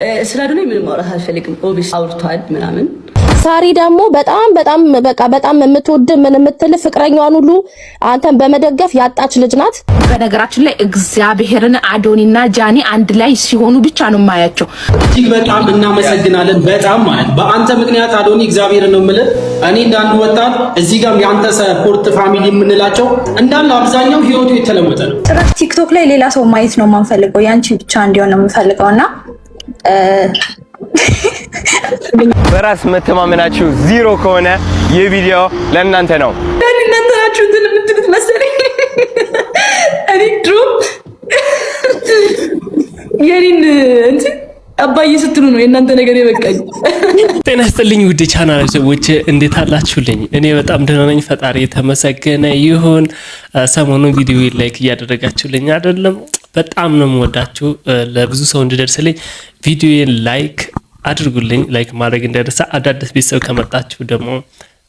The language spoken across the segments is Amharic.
ስላደነ ምን ማውራት አልፈልግም። ኦቢስ አውርቷል ምናምን። ሳሪ ደግሞ በጣም የምትወድ ምን የምትል ፍቅረኛዋን ሁሉ አንተን በመደገፍ ያጣች ልጅ ናት። በነገራችን ላይ እግዚአብሔርን አዶኒና ጃኒ አንድ ላይ ሲሆኑ ብቻ ነው ማያቸው። እጅግ በጣም እናመሰግናለን። በጣም ማለት በአንተ ምክንያት አዶኒ እግዚአብሔርን ነው የምልህ። እኔ እንዳንዱ ወጣት እዚህ ጋር ያንተ ሰፖርት ፋሚሊ የምንላቸው እንዳለ አብዛኛው ህይወቱ የተለወጠ ነው። ጭራሽ ቲክቶክ ላይ ሌላ ሰው ማየት ነው የማንፈልገው፣ ያንቺ ብቻ እንዲሆን ነው የምፈልገውና በራስ መተማመናችሁ ዜሮ ከሆነ ይህ ቪዲዮ ለእናንተ ነው። እናንተ ናችሁ እንትን የምትሉት መሰለኝ። እኔ ድሮ የኔን እንትን አባዬ ስትሉ ነው የእናንተ ነገር የበቃኝ። ጤና ይስጥልኝ ውድ ቻናል ሰዎች እንዴት አላችሁልኝ? እኔ በጣም ደህና ነኝ፣ ፈጣሪ የተመሰገነ ይሁን። ሰሞኑን ቪዲዮ ላይክ እያደረጋችሁልኝ አይደለም? በጣም ነው የምወዳችሁ። ለብዙ ሰው እንዲደርስልኝ ቪዲዮዬን ላይክ አድርጉልኝ። ላይክ ማድረግ እንዳይረሳ። አዳዲስ ቤተሰብ ከመጣችሁ ደግሞ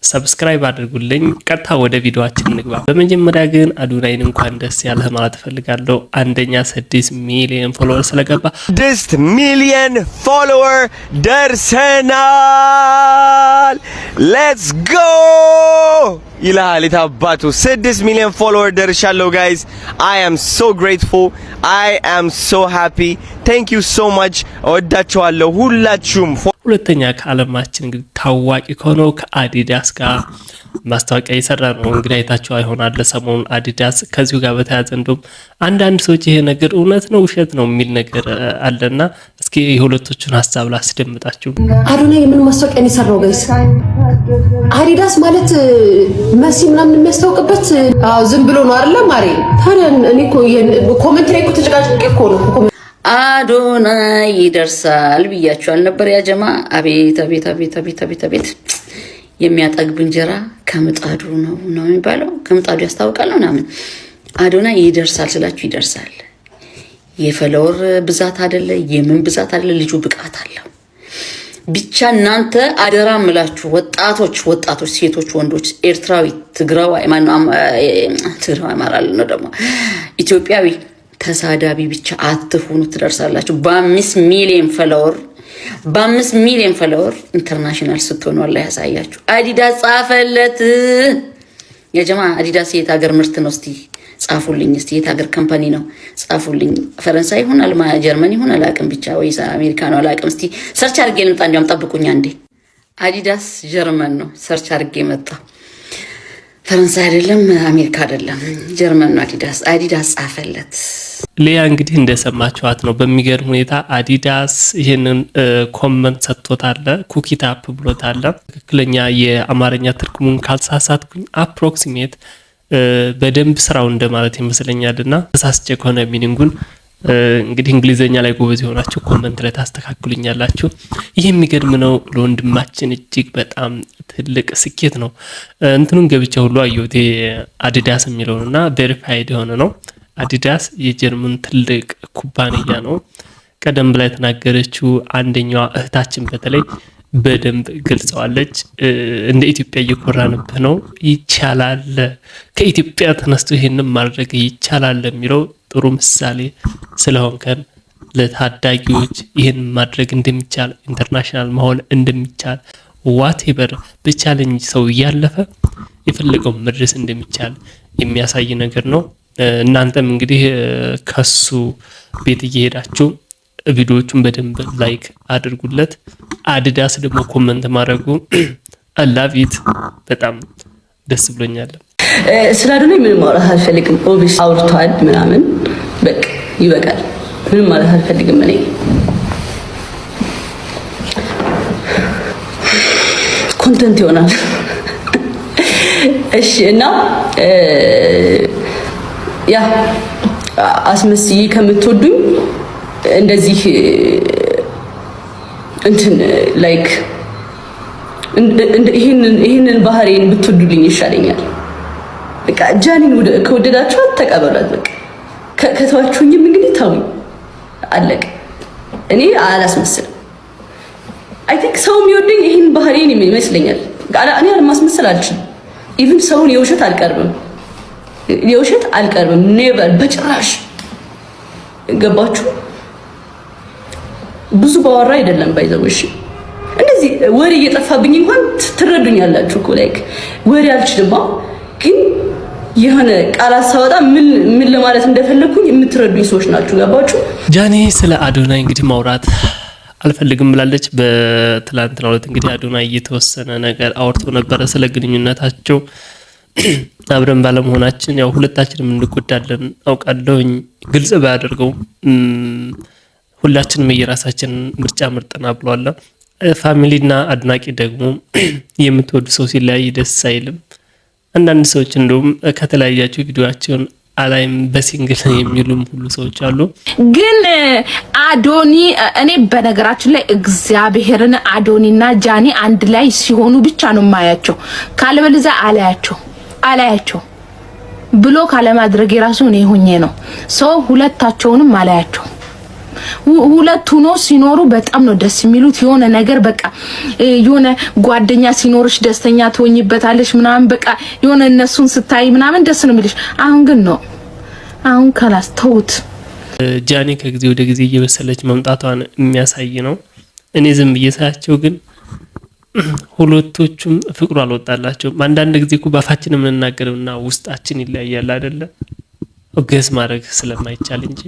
ሰብስክራይብ አድርጉልኝ። ቀጥታ ወደ ቪዲዮአችን እንግባ። በመጀመሪያ ግን አዶናይን እንኳን ደስ ያለህ ማለት ፈልጋለሁ። አንደኛ 6 ሚሊዮን ፎሎወር ስለገባ 6 ሚሊዮን ፎሎወር ደርሰናል። ሌትስ ጎ ይላል የታባቱ 6 ሚሊዮን ፎሎወር ደርሻለሁ ጋይስ። I am so grateful, I am so happy, thank you so much። እወዳችኋለሁ ሁላችሁም። ሁለተኛ ከዓለማችን እንግዲህ ታዋቂ ከሆነው ከአዲዳስ ጋር ማስታወቂያ እየሰራ ነው። እንግዲህ አይታችሁ ይሆናል ሰሞኑን አዲዳስ ከዚሁ ጋር በተያያዘ እንደውም አንዳንድ ሰዎች ይሄ ነገር እውነት ነው ውሸት ነው የሚል ነገር አለና እስኪ የሁለቶቹን ሀሳብ ላስደምጣችሁ። አዶናይ የምን ማስታወቂያ ነው የሰራው ጋይስ? አዲዳስ ማለት መሲ ምናምን የሚያስታውቅበት ዝም ብሎ ነው አይደለ ማሪ? ታዲያ እኔ እኮ ኮሜንት ላይ እኮ ተጨቃጭቄ እኮ ነው አዶናይ ይደርሳል ብያችኋል ነበር ያ ጀማ። አቤት አቤት አቤት አቤት አቤት አቤት የሚያጠግብ እንጀራ ከምጣዱ ነው የሚባለው። ከምጣዱ ያስታውቃል ምናምን። አዶናይ ይደርሳል ስላችሁ ይደርሳል። የፈለወር ብዛት አይደለ የምን ብዛት አይደለ፣ ልጁ ብቃት አለው። ብቻ እናንተ አደራ ምላችሁ ወጣቶች፣ ሴቶች፣ ወንዶች፣ ኤርትራዊ፣ ትግራዋይ ትግራዋይ ማራል ነው ደግሞ ኢትዮጵያዊ ተሳዳቢ ብቻ አትሁኑ፣ ትደርሳላችሁ። በ5 ሚሊዮን ፎሎወር ኢንተርናሽናል ስትሆኑ አላህ ያሳያችሁ። አዲዳስ ጻፈለት የጀማ። አዲዳስ የት ሀገር ምርት ነው? እስቲ ጻፉልኝ። እስቲ የት ሀገር ካምፓኒ ነው? ጻፉልኝ። ፈረንሳይ ይሁን ጀርመን ይሁን አላውቅም፣ ብቻ ወይስ አሜሪካ ነው አላውቅም። እስቲ ሰርች አድርጌ ልምጣ። እንዲያውም ጠብቁኝ አንዴ። አዲዳስ ጀርመን ነው። ሰርች አድርጌ መጣ። ፈረንሳይ አይደለም፣ አሜሪካ አይደለም፣ ጀርመን ነው። አዲዳስ ጻፈለት። ሊያ እንግዲህ እንደሰማችኋት ነው። በሚገርም ሁኔታ አዲዳስ ይሄንን ኮመንት ሰጥቶታል፣ ኩኪታፕ ብሎታል። ትክክለኛ የአማርኛ ትርጉሙን ካልሳሳትኩኝ አፕሮክሲሜት በደንብ ስራው እንደማለት ይመስለኛልና ተሳስቼ ከሆነ ሚኒንጉን እንግዲህ እንግሊዘኛ ላይ ጎበዝ የሆናችሁ ኮመንት ላይ ታስተካክሉኛላችሁ። ይህ የሚገርም ነው። ለወንድማችን እጅግ በጣም ትልቅ ስኬት ነው። እንትኑን ገብቼ ሁሉ አየሁት አዲዳስ የሚለውንና ቬሪፋይድ የሆነ ነው። አዲዳስ የጀርመን ትልቅ ኩባንያ ነው። ቀደም ብላ የተናገረችው አንደኛዋ እህታችን በተለይ በደንብ ገልጸዋለች። እንደ ኢትዮጵያ እየኮራንብህ ነው፣ ይቻላል፣ ከኢትዮጵያ ተነስቶ ይሄንን ማድረግ ይቻላል የሚለው ጥሩ ምሳሌ ስለሆንከን ለታዳጊዎች ይህን ማድረግ እንደሚቻል፣ ኢንተርናሽናል መሆን እንደሚቻል፣ ዋቴቨር በቻሌንጅ ሰው እያለፈ የፈለገው መድረስ እንደሚቻል የሚያሳይ ነገር ነው። እናንተም እንግዲህ ከሱ ቤት እየሄዳችሁ ቪዲዮዎቹን በደንብ ላይክ አድርጉለት። አዲዳስ ደግሞ ኮመንት ማድረጉ አላቪት በጣም ደስ ብሎኛል። ስላደነ ምን ማውራት አልፈልግም። ኦቢስ አውርቷል ምናምን፣ በቃ ይበቃል። ምንም ማለት አልፈልግም። እኔ ኮንተንት ይሆናል። እሺ። እና ያ አስመስዬ ከምትወዱኝ እንደዚህ እንትን ላይክ ይሄንን ባህሪን ብትወዱልኝ ይሻለኛል። በቃ ጃኒን ከወደዳችሁ ተቀበሏት። በቃ ከተዋችሁኝም እንግዲህ ተውኝ፣ አለቀ። እኔ አላስመስልም። አይ ቲንክ ሰው የሚወደኝ ይሄን ባህሪን ይመስለኛል። እኔ አለማስመሰል አልችልም። ኢቭን ሰውን የውሸት አልቀርብም። ኔቨር፣ በጭራሽ። ገባችሁ? ብዙ ባወራ አይደለም ባይዘውሽ እንደዚህ ወሬ እየጠፋብኝ እንኳን ትረዱኛላችሁ እኮ ላይክ ወሬ አልችልም ግን የሆነ ቃላት ሳወጣ ምን ለማለት እንደፈለኩኝ የምትረዱኝ ሰዎች ናችሁ ገባችሁ ጃኒ ስለ አዶናይ እንግዲህ ማውራት አልፈልግም ብላለች በትላንትናው ዕለት እንግዲህ አዶናይ እየተወሰነ ነገር አውርቶ ነበር ስለ ግንኙነታቸው አብረን ባለመሆናችን ያው ሁለታችንም እንጎዳለን አውቃለሁኝ ግልጽ ባያደርገው ሁላችንም የራሳችን ምርጫ ምርጥና ብሏል ፋሚሊና አድናቂ ደግሞ የምትወዱ ሰው ሲለያይ ደስ አይልም አንዳንድ ሰዎች እንደውም ከተለያያቸው ቪዲዮአቸውን አላይም በሲንግል የሚሉም ሁሉ ሰዎች አሉ ግን አዶኒ እኔ በነገራችን ላይ እግዚአብሔርን አዶኒና ጃኒ አንድ ላይ ሲሆኑ ብቻ ነው ማያቸው ካልበለዚያ አላያቸው ብሎ ካለማድረግ የራሱ እኔ ሆኜ ነው ሰው ሁለታቸውንም አላያቸው ሁለቱ ነው ሲኖሩ በጣም ነው ደስ የሚሉት የሆነ ነገር በቃ የሆነ ጓደኛ ሲኖርሽ ደስተኛ ትሆኝበታለሽ ምናምን በቃ የሆነ እነሱን ስታይ ምናምን ደስ ነው የሚልሽ አሁን ግን ነው አሁን ካላስተውት ጃኒ ከጊዜ ወደ ጊዜ እየበሰለች መምጣቷን የሚያሳይ ነው እኔ ዝም እየሳያቸው ግን ሁለቶቹም ፍቅሩ አልወጣላቸውም አንዳንድ ጊዜ እኮ ባፋችን የምንናገረውና ውስጣችን ይለያያል አይደለ ገስ ማድረግ ስለማይቻል እንጂ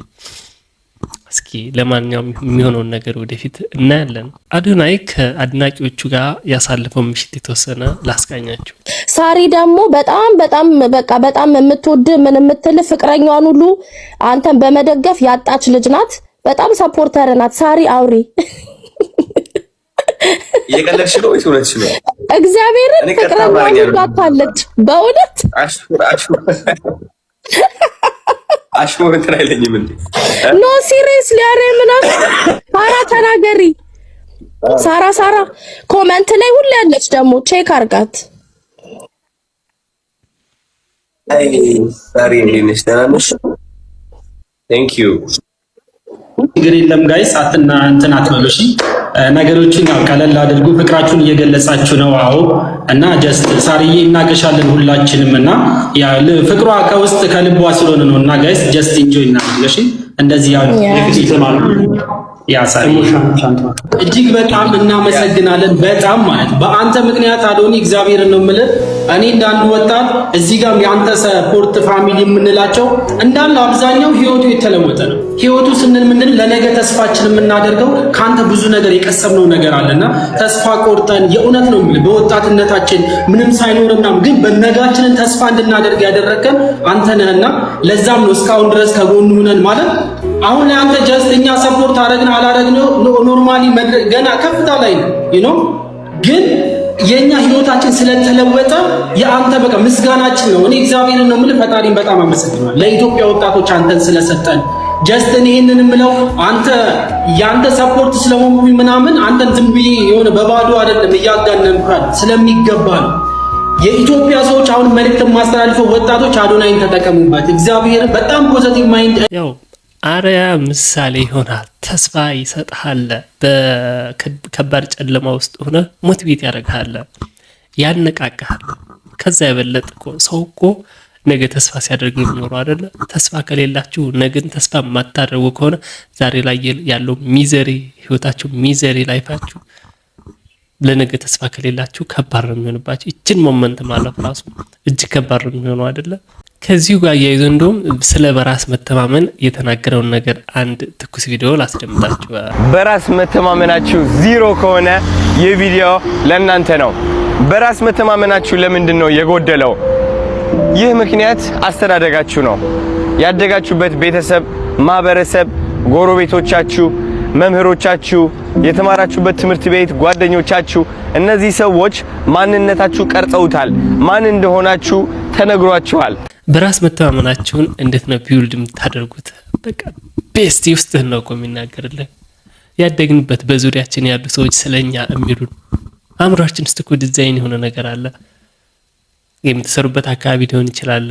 እስኪ ለማንኛውም የሚሆነው ነገር ወደፊት እናያለን አዶናይ ከአድናቂዎቹ ጋር ያሳለፈው ምሽት የተወሰነ ላስቃኛችሁ ሳሪ ደግሞ በጣም የምትወድ ምን የምትል ፍቅረኛዋን ሁሉ አንተን በመደገፍ ያጣች ልጅ ናት በጣም ሰፖርተር ናት ሳሪ አውሪ የቀለድሽ ነው ወይስ እውነትሽ ነው እግዚአብሔርን ፍቅረኛዋን ታጣለች በእውነት አሽሙር እንትን አይለኝም እንዴ ኖ ሲሪየስሊ አሬ ምናምን ሳራ ተናገሪ ሳራ ኮሜንት ላይ ሁሉ ያለች ደግሞ ቼክ አርጋት አይ ሳሪ እንዴት ነሽ ቴንክ ዩ ችግር የለም ጋይስ አትና እንትን አትበሉሽ ነገሮችን ያው ቀለል አድርጉ ፍቅራችሁን እየገለጻችሁ ነው አዎ እና ጀስት ሳሪዬ እናቀሻለን ሁላችንም እና ያ ፍቅሯ ከውስጥ ከልቧ ስለሆነ ነው እና ጋይስ ጀስት ኢንጆይ እናድርግሽ እንደዚህ ያው የፍቅር ተማሩ ያ ሳሪ እጅግ በጣም እናመሰግናለን በጣም ማለት በአንተ ምክንያት አዶኒ እግዚአብሔርን ነው የምልህ እኔ እንዳንዱ ወጣት እዚህ ጋር ያንተ ሰፖርት ፋሚሊ የምንላቸው እንዳለ አብዛኛው ህይወቱ የተለወጠ ነው ህይወቱ ስንል ምንድን ለነገ ተስፋችን የምናደርገው ካንተ ብዙ ነገር የቀሰምነው ነገር አለና ተስፋ ቆርጠን የእውነት ነው የምልህ በወጣትነታችን ምንም ሳይኖርና ግን በነጋችንን ተስፋ እንድናደርግ ያደረከን አንተ ነህና ለዛም ነው እስካሁን ድረስ ከጎኑ ሆነን ማለት አሁን ላይ አንተ ጀስት እኛ ሰፖርት አረግና አላረግነው ኖርማሊ ገና ከፍታ ላይ ነው ዩ ኖ ግን የኛ ህይወታችን ስለተለወጠ የአንተ በቃ ምስጋናችን ነው እኔ እግዚአብሔርን ነው የምልህ ፈጣሪን በጣም አመሰግናለሁ ለኢትዮጵያ ወጣቶች አንተን ስለሰጠን ጀስት ይሄንን የምለው አንተ ያንተ ሰፖርት ስለሆንኩኝ ምናምን አንተን ዝም ብዬ የሆነ በባዶ አይደለም እያጋነንኩህ ስለሚገባ ነው የኢትዮጵያ ሰዎች አሁን መልእክት ማስተላልፈው ወጣቶች አዶናይን ተጠቀሙበት እግዚአብሔር በጣም ፖዚቲቭ ማይንድ ያው አሪያ ምሳሌ ይሆናል ተስፋ ይሰጣል በከባድ ጨለማ ውስጥ ሆነ ሞቲቬት ያደርጋል ያነቃቃል ከዛ የበለጠ ሰው እኮ ነገ ተስፋ ሲያደርግ የሚኖረው አይደለ ተስፋ ከሌላችሁ ነገን ተስፋ ማታደርጉ ከሆነ ዛሬ ላይ ያለው ሚዘሪ ህይወታችሁ ሚዘሪ ላይፋችሁ ለነገ ተስፋ ከሌላችሁ ከባድ ነው የሚሆንባችሁ እቺን ሞመንት ማለፍ ራሱ እጅግ ከባድ ነው የሚሆነው አይደለ ከዚሁ ጋር ያይዞ እንደውም ስለ በራስ መተማመን የተናገረውን ነገር አንድ ትኩስ ቪዲዮ ላስደምጣችሁ በራስ መተማመናችሁ ዜሮ ከሆነ ይህ ቪዲዮ ለእናንተ ነው በራስ መተማመናችሁ ለምንድን ነው የጎደለው ይህ ምክንያት አስተዳደጋችሁ ነው ያደጋችሁበት ቤተሰብ ማህበረሰብ ጎረቤቶቻችሁ መምህሮቻችሁ የተማራችሁበት ትምህርት ቤት ጓደኞቻችሁ እነዚህ ሰዎች ማንነታችሁ ቀርጸውታል ማን እንደሆናችሁ ተነግሯችኋል በራስ መተማመናችሁን እንዴት ነው ቢውልድ የምታደርጉት በቃ ቤስት ውስጥ ነው የሚናገርልን ያደግንበት በዙሪያችን ያሉ ሰዎች ስለኛ የሚሉን አእምሮአችን ውስጥ እኮ ዲዛይን የሆነ ነገር አለ የምትሰሩበት አካባቢ ሊሆን ይችላል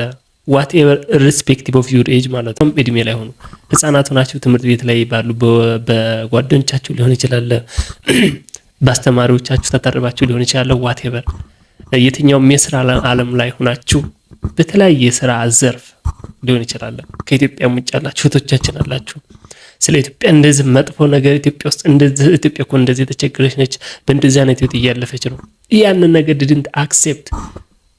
whatever irrespective of your age ማለት ነው እድሜ ላይ ሆኖ ህፃናት ሆናችሁ ትምህርት ቤት ላይ ባሉ በጓደኞቻችሁ ሊሆን ይችላል በአስተማሪዎቻችሁ ተጠርባችሁ ሊሆን ይችላል whatever የትኛውም የስራ ዓለም ላይ ሆናችሁ በተለያየ የስራ ዘርፍ ሊሆን ይችላል ከኢትዮጵያ ውጭ ያላችሁ እህቶቻችን አላችሁ ስለ ኢትዮጵያ እንደዚህ መጥፎ ነገር ኢትዮጵያ ውስጥ እንደዚህ ኢትዮጵያ እኮ እንደዚህ የተቸገረች ነች፣ በእንደዚህ አይነት ህይወት እያለፈች ነው። ያንን ነገር didn't accept።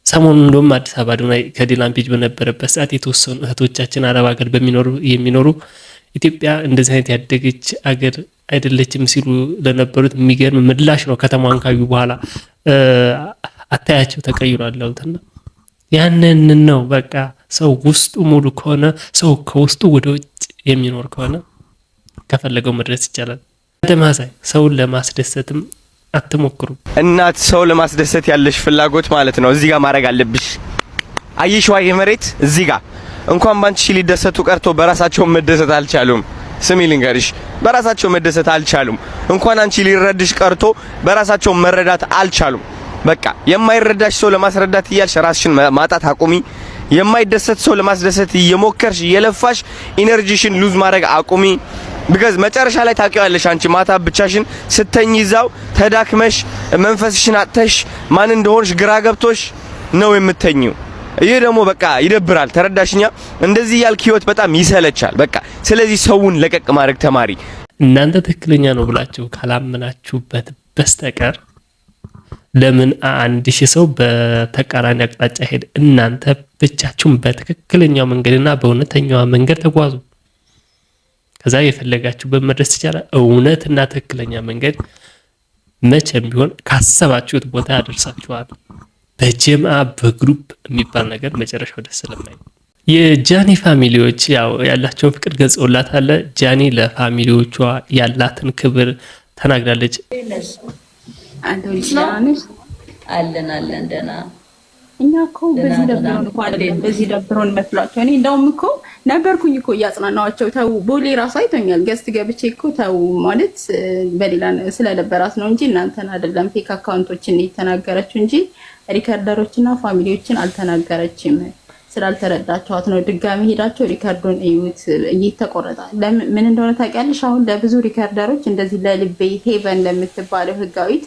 ሰሞኑን እንደውም አዲስ አበባ ላይ ከዲላን ፔጅ በነበረበት ሰዓት የተወሰኑ እህቶቻችን አረብ ሀገር የሚኖሩ ኢትዮጵያ እንደዚህ አይነት ያደገች አገር አይደለችም ሲሉ ለነበሩት የሚገርም ምላሽ ነው። ከተማዋን ካዩ በኋላ አታያቸው ተቀይሯል አሉትና ያንን ነው በቃ ሰው ውስጡ ሙሉ ከሆነ ሰው ከውስጡ ወደ ውጭ የሚኖር ከሆነ ከፈለገው መድረስ ይቻላል። ተማሳይ ሰውን ለማስደሰትም አትሞክሩ። እናት ሰው ለማስደሰት ያለሽ ፍላጎት ማለት ነው እዚህ ጋር ማድረግ አለብሽ። አይሽዋ የመሬት እዚህ ጋር እንኳን ባንቺ ሊደሰቱ ቀርቶ በራሳቸው መደሰት አልቻሉም። ስሚ ልንገርሽ፣ በራሳቸው መደሰት አልቻሉም። እንኳን አንቺ ሊረድሽ ቀርቶ በራሳቸው መረዳት አልቻሉም። በቃ የማይረዳሽ ሰው ለማስረዳት እያልሽ ራስሽን ማጣት አቁሚ። የማይደሰት ሰው ለማስደሰት እየሞከርሽ እየለፋሽ ኢነርጂሽን ሉዝ ማድረግ አቁሚ። ቢካዝ መጨረሻ ላይ ታውቂዋለሽ አንቺ ማታ ብቻሽን ስተኝ ይዛው ተዳክመሽ መንፈስሽን አጥተሽ ማን እንደሆንሽ ግራ ገብቶሽ ነው የምትተኚው። ይሄ ደግሞ በቃ ይደብራል። ተረዳሽኛ? እንደዚህ ያልክ ህይወት በጣም ይሰለቻል። በቃ ስለዚህ ሰውን ለቀቅ ማድረግ ተማሪ። እናንተ ትክክለኛ ነው ብላችሁ ካላመናችሁበት በስተቀር ለምን 1000 ሰው በተቃራኒ አቅጣጫ ሄደ? እናንተ ብቻችሁን በትክክለኛው መንገድና በእውነተኛው መንገድ ተጓዙ። ከዛ የፈለጋችሁበት መድረስ ይቻላል። እውነትና ትክክለኛ መንገድ መቼም ቢሆን ካሰባችሁት ቦታ ያደርሳችኋል። በጀምዓ በግሩፕ የሚባል ነገር መጨረሻው ደስ ስለማይ የጃኒ ፋሚሊዎች ያው ያላቸውን ፍቅር ገልጸውላታል። ጃኒ ለፋሚሊዎቿ ያላትን ክብር ተናግራለች። አለን ደህና። እኛ እኮ በዚህ ደብሮን መስሏቸው። እኔ እንደውም እኮ ነበርኩኝ እኮ እያጽናናዋቸው። ተው ቦሌ ራሱ አይቶኛል። ገስት ገብቼ እኮ ተው ማለት በሌላ ስለደበራት ነው እንጂ እናንተን አይደለም። ፌክ አካውንቶችን የተናገረችው እንጂ ሪከርደሮችና ፋሚሊዎችን አልተናገረችም። ስላልተረዳችኋት ነው። ድጋሚ ሄዳቸው ሪከርዱን እዩት። እየተቆረጠ ምን እንደሆነ ታውቂያለሽ? አሁን ለብዙ ሪከርደሮች እንደዚህ ለልቤ ሄቨን ለምትባለው ህጋዊት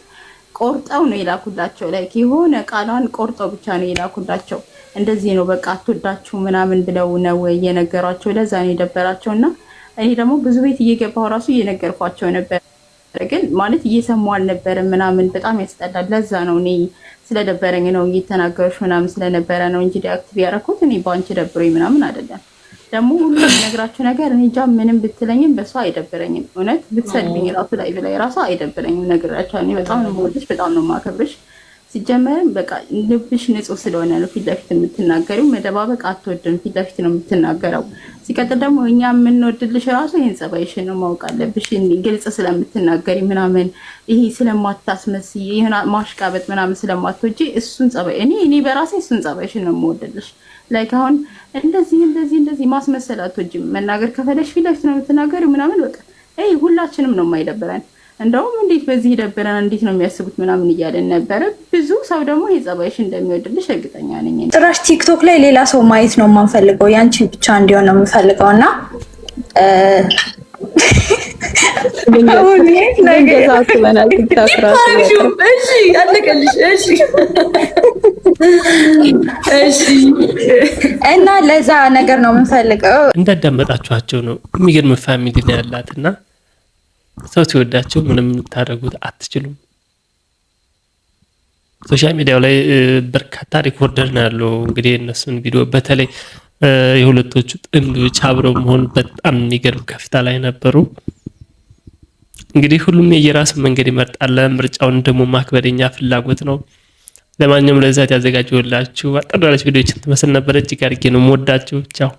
ቆርጠው ነው የላኩላቸው። ላይክ የሆነ ቃሏን ቆርጠው ብቻ ነው የላኩላቸው። እንደዚህ ነው በቃ አትወዳችሁ ምናምን ብለው ነው እየነገሯቸው። ለዛ ነው የደበራቸውና እኔ ደግሞ ብዙ ቤት እየገባሁ ራሱ እየነገርኳቸው ነበር፣ ግን ማለት እየሰሙ አልነበረም ምናምን። በጣም ያስጠላል። ለዛ ነው እኔ ስለደበረኝ ነው እየተናገሩሽ ምናምን ስለነበረ ነው እንጂ ዲአክቲቭ ያደረኩት እኔ ባንቺ ደብሮኝ ምናምን አይደለም። ደግሞ ሁሉ የነግራችሁ ነገር እኔ ጃ ምንም ብትለኝም በሷ አይደብረኝም። እውነት ብትሰድብኝ ራሱ ላይ ብላይ ራሱ አይደብረኝም። ነግራችሁ እኔ በጣም ነው የምወድሽ፣ በጣም ነው የማከብርሽ። ሲጀመርም በቃ ልብሽ ንጹህ ስለሆነ ነው ፊት ለፊት የምትናገሪው። መደባበቅ አትወድም፣ ፊት ለፊት ነው የምትናገረው። ሲቀጥል ደግሞ እኛ የምንወድልሽ ራሱ ይሄን ጸባይሽን ነው ማወቅ አለብሽ። ግልጽ ስለምትናገሪ ምናምን ይሄ ስለማታስመስይ ይሄን ማሽቃበጥ ምናምን ስለማትወጂ እሱን ጸባይ እኔ በራሴ እሱን ጸባይሽን ነው የምወድልሽ። ላይክ አሁን እንደዚህ ማስመሰል አትወጂም። መናገር ከፈለሽ ፊት ለፊት ነው የምትናገሪው ምናምን በቃ ሁላችንም ነው የማይደብረን። እንደውም እንዴት በዚህ ይደብረናል እንዴት ነው የሚያስቡት ምናምን እያለን ነበረ። ብዙ ሰው ደግሞ የጸባይሽ እንደሚወድልሽ እርግጠኛ ነኝ። ጭራሽ ቲክቶክ ላይ ሌላ ሰው ማየት ነው የማንፈልገው፣ ያንቺ ብቻ እንዲሆን ነው የምፈልገው። እና እና ለዛ ነገር ነው የምንፈልገው። እንዳዳመጣችኋቸው ነው። የሚገርም ፋሚሊ ነው ያላትና ሰው ሲወዳቸው ምንም ታደርጉት አትችሉም። ሶሻል ሚዲያው ላይ በርካታ ሪኮርደር ነው ያለው። እንግዲህ እነሱን ቪዲዮ በተለይ የሁለቶቹ ጥንዶች አብረው መሆን በጣም የሚገርም ከፍታ ላይ ነበሩ። እንግዲህ ሁሉም የየራሱ መንገድ ይመርጣል። ምርጫውን ደግሞ ማክበረኛ ፍላጎት ነው። ለማንኛውም ለዛት ያዘጋጀሁላችሁ አጠር ያለች ቪዲዮችን ትመስል ነበር። እጅግ አድርጌ ነው የምወዳችሁ። ቻው።